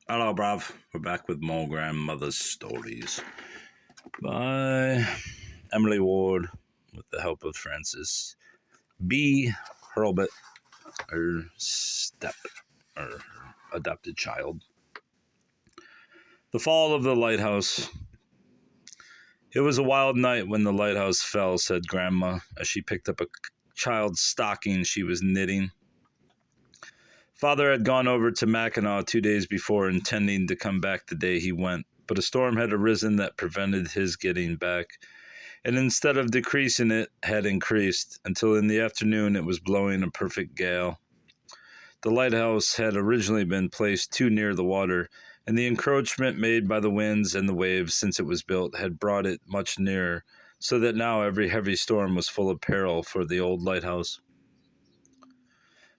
Hello, bruv. We're back with more grandmother's stories by Emily Ward with the help of Francis B. Hurlbut, her her adopted child. The fall of the lighthouse. It was a wild night when the lighthouse fell, said Grandma, as she picked up a child's stocking she was knitting. Father had gone over to Mackinac 2 days before, intending to come back the day he went, but a storm had arisen that prevented his getting back, and instead of decreasing it, had increased, until in the afternoon it was blowing a perfect gale. The lighthouse had originally been placed too near the water, and the encroachment made by the winds and the waves since it was built had brought it much nearer, so that now every heavy storm was full of peril for the old lighthouse.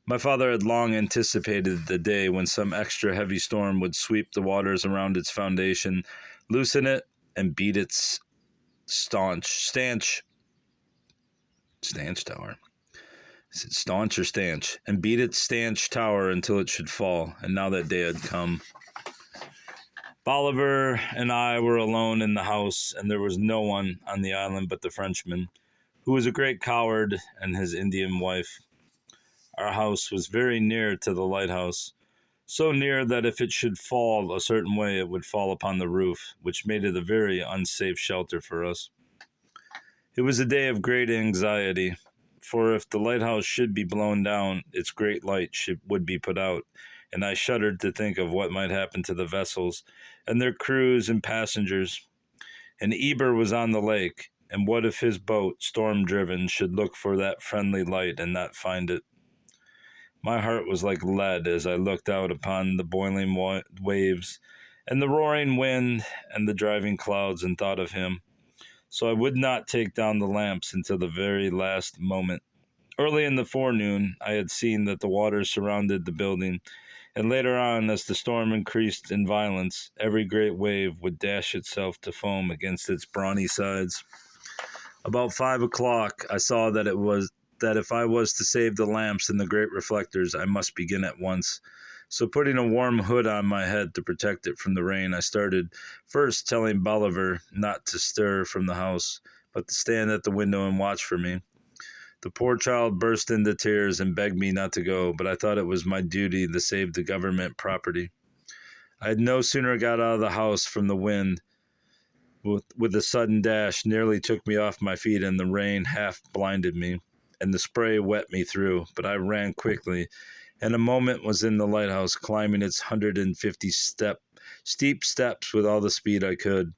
My father had long anticipated the day when some extra heavy storm would sweep the waters around its foundation, loosen it, and beat its stanch tower. Is it staunch or stanch? And beat its stanch tower until it should fall, and now that day had come. Bolivar and I were alone in the house, and there was no one on the island but the Frenchman, who was a great coward, and his Indian wife. Our house was very near to the lighthouse, so near that if it should fall a certain way, it would fall upon the roof, which made it a very unsafe shelter for us. It was a day of great anxiety, for if the lighthouse should be blown down, its great light would be put out, and I shuddered to think of what might happen to the vessels and their crews and passengers. And Eber was on the lake, and what if his boat, storm-driven, should look for that friendly light and not find it? My heart was like lead as I looked out upon the boiling waves and the roaring wind and the driving clouds and thought of him. So I would not take down the lamps until the very last moment. Early in the forenoon, I had seen that the waters surrounded the building, and later on, as the storm increased in violence, every great wave would dash itself to foam against its brawny sides. About 5 o'clock, I saw that if I was to save the lamps and the great reflectors, I must begin at once. So putting a warm hood on my head to protect it from the rain, I started, first telling Bolivar not to stir from the house, but to stand at the window and watch for me. The poor child burst into tears and begged me not to go, but I thought it was my duty to save the government property. I had no sooner got out of the house from the wind, with a sudden dash, nearly took me off my feet, and the rain half blinded me, and the spray wet me through, but I ran quickly, and a moment was in the lighthouse, climbing its 150 steep steps with all the speed I could.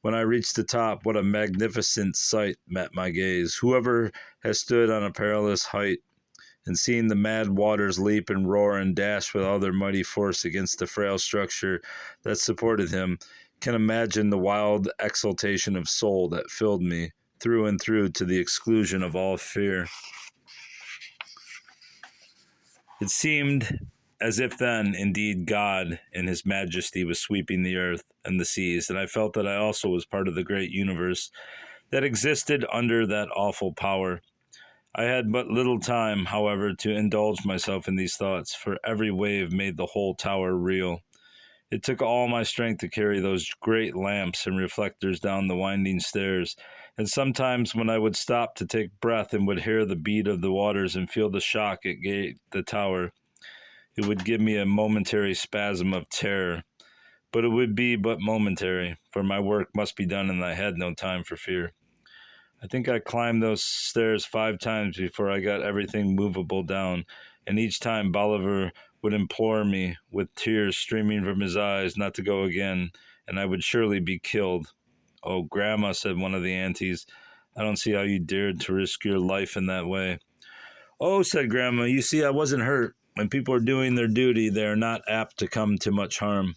When I reached the top, what a magnificent sight met my gaze. Whoever has stood on a perilous height and seen the mad waters leap and roar and dash with all their mighty force against the frail structure that supported him can imagine the wild exultation of soul that filled me through and through to the exclusion of all fear. It seemed as if then, indeed, God in his majesty was sweeping the earth and the seas, and I felt that I also was part of the great universe that existed under that awful power. I had but little time, however, to indulge myself in these thoughts, for every wave made the whole tower reel. It took all my strength to carry those great lamps and reflectors down the winding stairs, and sometimes when I would stop to take breath and would hear the beat of the waters and feel the shock it gave the tower, it would give me a momentary spasm of terror. But it would be but momentary, for my work must be done and I had no time for fear. I think I climbed those stairs 5 times before I got everything movable down, and each time Bolivar would implore me, with tears streaming from his eyes, not to go again, and I would surely be killed. "Oh, Grandma," said one of the aunties, "I don't see how you dared to risk your life in that way." "Oh," said Grandma, "you see, I wasn't hurt. When people are doing their duty, they are not apt to come to much harm."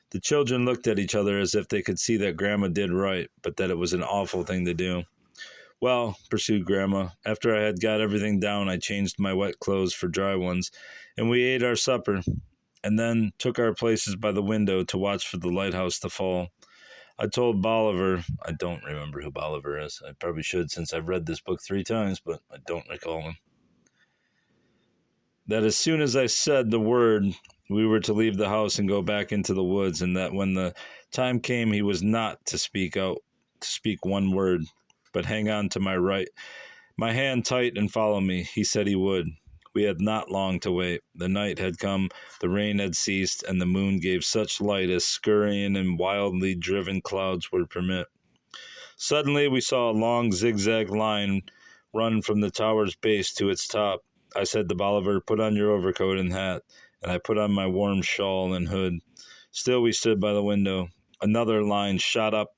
The children looked at each other as if they could see that Grandma did right, but that it was an awful thing to do. "Well," pursued Grandma, "after I had got everything down, I changed my wet clothes for dry ones, and we ate our supper, and then took our places by the window to watch for the lighthouse to fall. I told Bolivar," I don't remember who Bolivar is. I probably should, since I've read this book 3 times, but I don't recall him, "that as soon as I said the word, we were to leave the house and go back into the woods, and that when the time came, he was not to speak one word, but hang on to my hand tight and follow me. He said he would. We had not long to wait. The night had come, the rain had ceased, and the moon gave such light as scurrying and wildly driven clouds would permit. Suddenly we saw a long zigzag line run from the tower's base to its top. I said to Bolivar, "Put on your overcoat and hat," and I put on my warm shawl and hood. Still we stood by the window. Another line shot up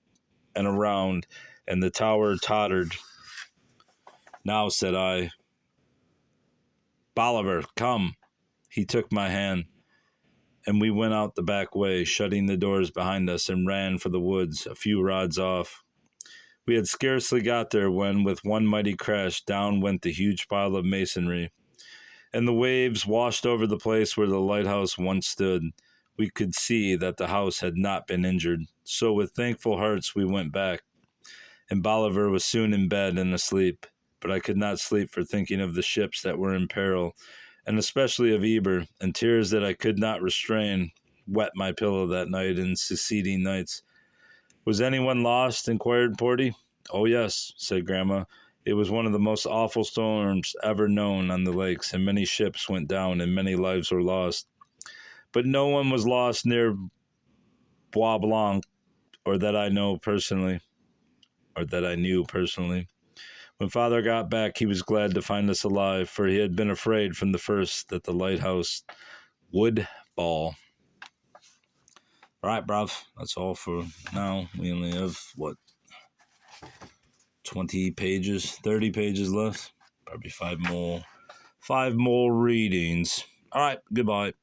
and around, and the tower tottered. "Now," said I, "Bolivar, come." He took my hand, and we went out the back way, shutting the doors behind us, and ran for the woods a few rods off. We had scarcely got there when, with one mighty crash, down went the huge pile of masonry, and the waves washed over the place where the lighthouse once stood. We could see that the house had not been injured, so with thankful hearts we went back, and Bolivar was soon in bed and asleep. But I could not sleep for thinking of the ships that were in peril, and especially of Eber, and tears that I could not restrain wet my pillow that night and succeeding nights. "Was anyone lost?" inquired Porty. "Oh, yes," said Grandma. "It was one of the most awful storms ever known on the lakes, and many ships went down and many lives were lost. But no one was lost near Bois Blanc, or that I knew personally. When Father got back, he was glad to find us alive, for he had been afraid from the first that the lighthouse would fall." All right, bruv. That's all for now. We only have, 20 pages, 30 pages left. Probably five more readings. All right, goodbye.